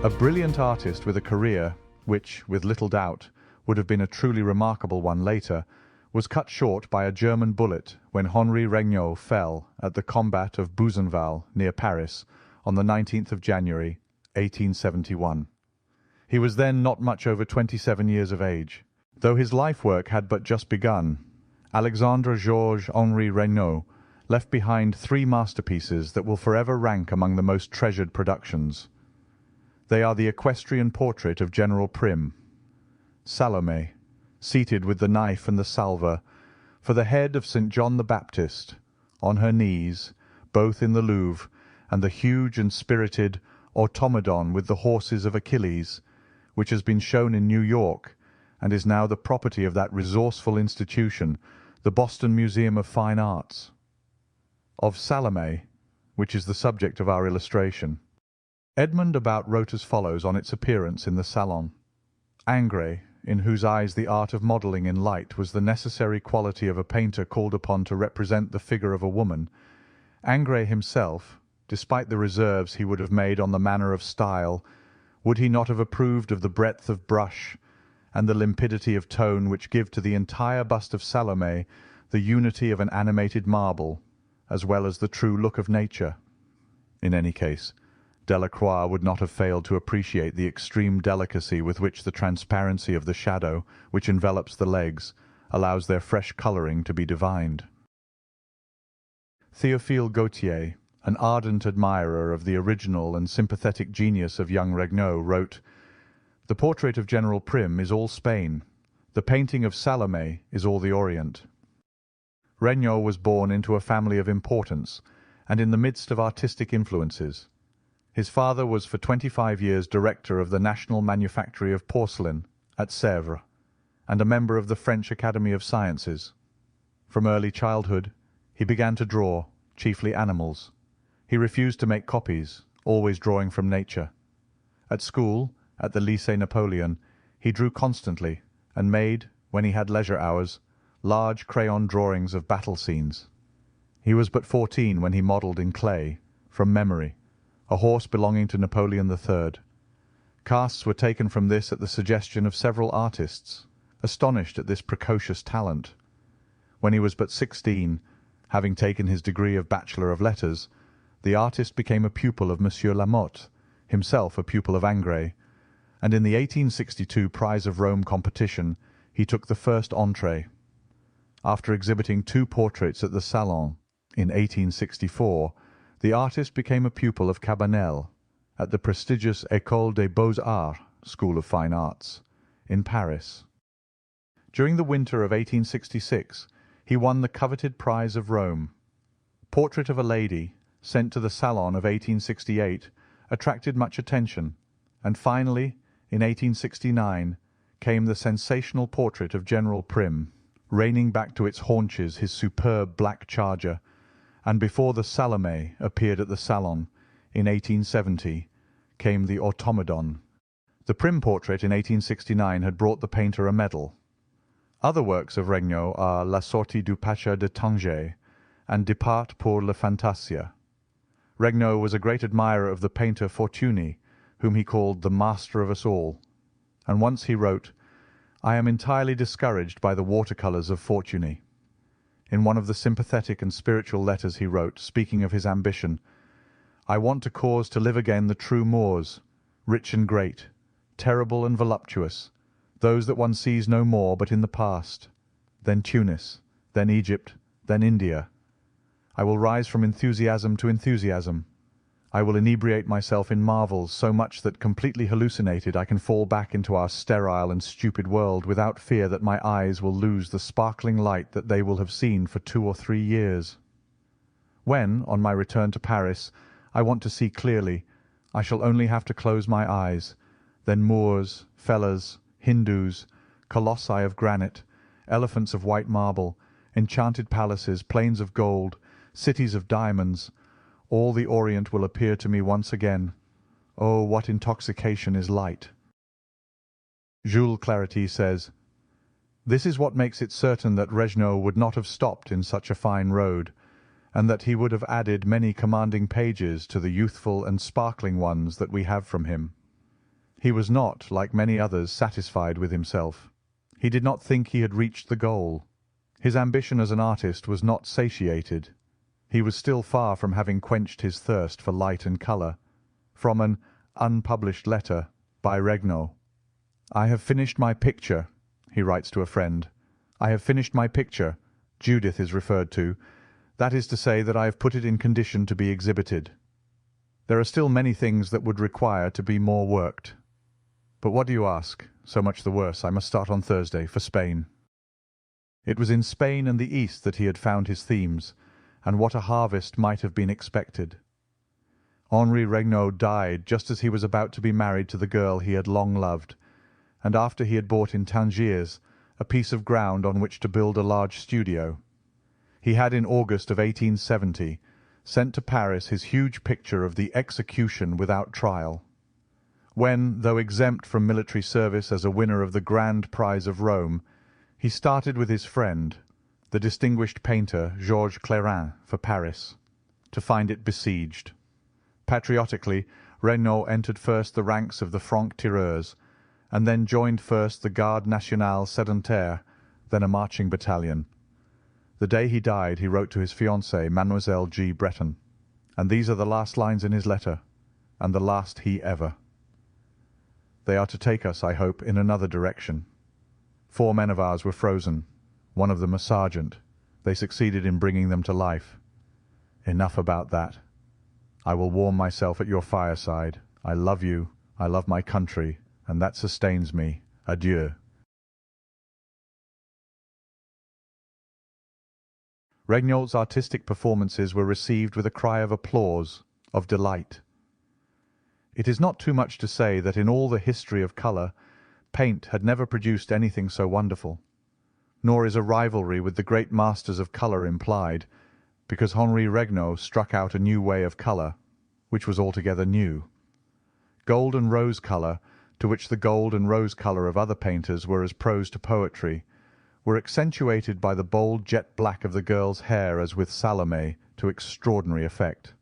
A brilliant artist with a career which, with little doubt, would have been a truly remarkable one later, was cut short by a German bullet when Henri Regnault fell at the combat of Buzenval, near Paris, on the 19th of January, 1871. He was then not much over 27 years of age. Though his life work had but just begun, Alexandre Georges Henri Regnault left behind three masterpieces that will forever rank among the most treasured productions. They are the equestrian portrait of General Prim, Salome, seated with the knife and the salver, for the head of St. John the Baptist, on her knees, both in the Louvre, and the huge and spirited Automedon with the horses of Achilles, which has been shown in New York, and is now the property of that resourceful institution, the Boston Museum of Fine Arts. Of Salome, which is the subject of our illustration, Edmond About wrote as follows on its appearance in the Salon. Ingres, in whose eyes the art of modelling in light was the necessary quality of a painter called upon to represent the figure of a woman, Ingres himself, despite the reserves he would have made on the manner of style, would he not have approved of the breadth of brush and the limpidity of tone which give to the entire bust of Salome the unity of an animated marble, as well as the true look of nature? In any case, Delacroix would not have failed to appreciate the extreme delicacy with which the transparency of the shadow which envelops the legs allows their fresh colouring to be divined. Théophile Gautier, an ardent admirer of the original and sympathetic genius of young Regnault, wrote, "The portrait of General Prim is all Spain. The painting of Salome is all the Orient." Regnault was born into a family of importance and in the midst of artistic influences. His father was for 25 years director of the National Manufactory of Porcelain at Sèvres, and a member of the French Academy of Sciences. From early childhood he began to draw, chiefly animals. He refused to make copies, always drawing from nature. At school, at the Lycée Napoleon, he drew constantly, and made, when he had leisure hours, large crayon drawings of battle scenes. He was but 14 when he modelled in clay, from memory, a horse belonging to Napoleon III. Casts were taken from this at the suggestion of several artists, astonished at this precocious talent. When he was but 16, having taken his degree of Bachelor of Letters, the artist became a pupil of Monsieur Lamotte, himself a pupil of Ingres, and in the 1862 Prize of Rome competition he took the first entrée. After exhibiting 2 portraits at the Salon in 1864, the artist became a pupil of Cabanel at the prestigious École des Beaux-Arts School of Fine Arts in Paris. During the winter of 1866 he won the coveted Prize of Rome. Portrait of a Lady, sent to the Salon of 1868, attracted much attention, and finally, in 1869, came the sensational portrait of General Prim, reining back to its haunches his superb black charger, and before the Salome appeared at the Salon, in 1870, came the Automedon. The Prim portrait in 1869 had brought the painter a medal. Other works of Regnault are La Sortie du Pacha de Tanger and Départ pour la Fantasia. Regnault was a great admirer of the painter Fortuny, whom he called the master of us all, and once he wrote, "I am entirely discouraged by the watercolours of Fortuny." In one of the sympathetic and spiritual letters he wrote, speaking of his ambition, "I want to cause to live again the true Moors, rich and great, terrible and voluptuous, those that one sees no more but in the past, then Tunis, then Egypt, then India. I will rise from enthusiasm to enthusiasm. I will inebriate myself in marvels so much that, completely hallucinated, I can fall back into our sterile and stupid world without fear that my eyes will lose the sparkling light that they will have seen for 2 or 3 years. When, on my return to Paris, I want to see clearly, I shall only have to close my eyes. Then Moors, Fellahs, Hindus, colossi of granite, elephants of white marble, enchanted palaces, plains of gold, cities of diamonds, all the Orient will appear to me once again. Oh, what intoxication is light!" Jules Claretie says, "This is what makes it certain that Regnault would not have stopped in such a fine road, and that he would have added many commanding pages to the youthful and sparkling ones that we have from him. He was not, like many others, satisfied with himself. He did not think he had reached the goal. His ambition as an artist was not satiated. He was still far from having quenched his thirst for light and colour. From an unpublished letter by Regnault. "I have finished my picture," he writes to a friend. "I have finished my picture. Judith is referred to. That is to say that I have put it in condition to be exhibited. There are still many things that would require to be more worked. But what do you ask? So much the worse. I must start on Thursday for Spain." It was in Spain and the East that he had found his themes, and what a harvest might have been expected. Henri Regnault died just as he was about to be married to the girl he had long loved, and after he had bought in Tangiers a piece of ground on which to build a large studio. He had in August of 1870 sent to Paris his huge picture of the Execution without Trial. When, though exempt from military service as a winner of the Grand Prize of Rome, he started with his friend, the distinguished painter Georges Clairin, for Paris, to find it besieged. Patriotically, Regnault entered first the ranks of the franc-tireurs, and then joined first the Garde Nationale Sédentaire, then a marching battalion. The day he died he wrote to his fiancée, Mademoiselle G. Breton, and these are the last lines in his letter, and the last he ever. They are to take us, I hope, in another direction. 4 men of ours were frozen, one of them a sergeant. They succeeded in bringing them to life. Enough about that. I will warm myself at your fireside. I love you, I love my country, and that sustains me. Adieu. Regnault's artistic performances were received with a cry of applause, of delight. It is not too much to say that in all the history of colour, paint had never produced anything so wonderful. Nor is a rivalry with the great masters of colour implied, because Henri Regnault struck out a new way of colour, which was altogether new. Gold and rose colour, to which the gold and rose colour of other painters were as prose to poetry, were accentuated by the bold jet black of the girl's hair as with Salome to extraordinary effect.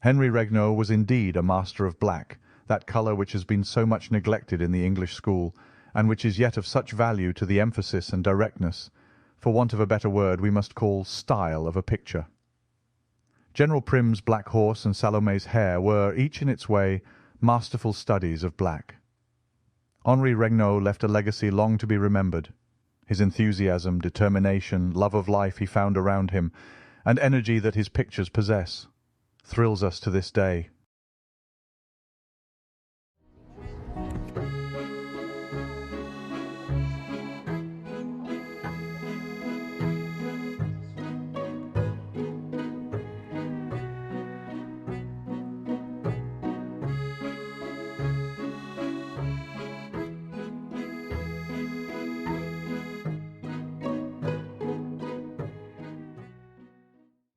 Henri Regnault was indeed a master of black, that colour which has been so much neglected in the English school, and which is yet of such value to the emphasis and directness, for want of a better word we must call style, of a picture. General Prim's Black Horse and Salome's Hair were, each in its way, masterful studies of black. Henri Regnault left a legacy long to be remembered. His enthusiasm, determination, love of life he found around him, and energy that his pictures possess, thrills us to this day.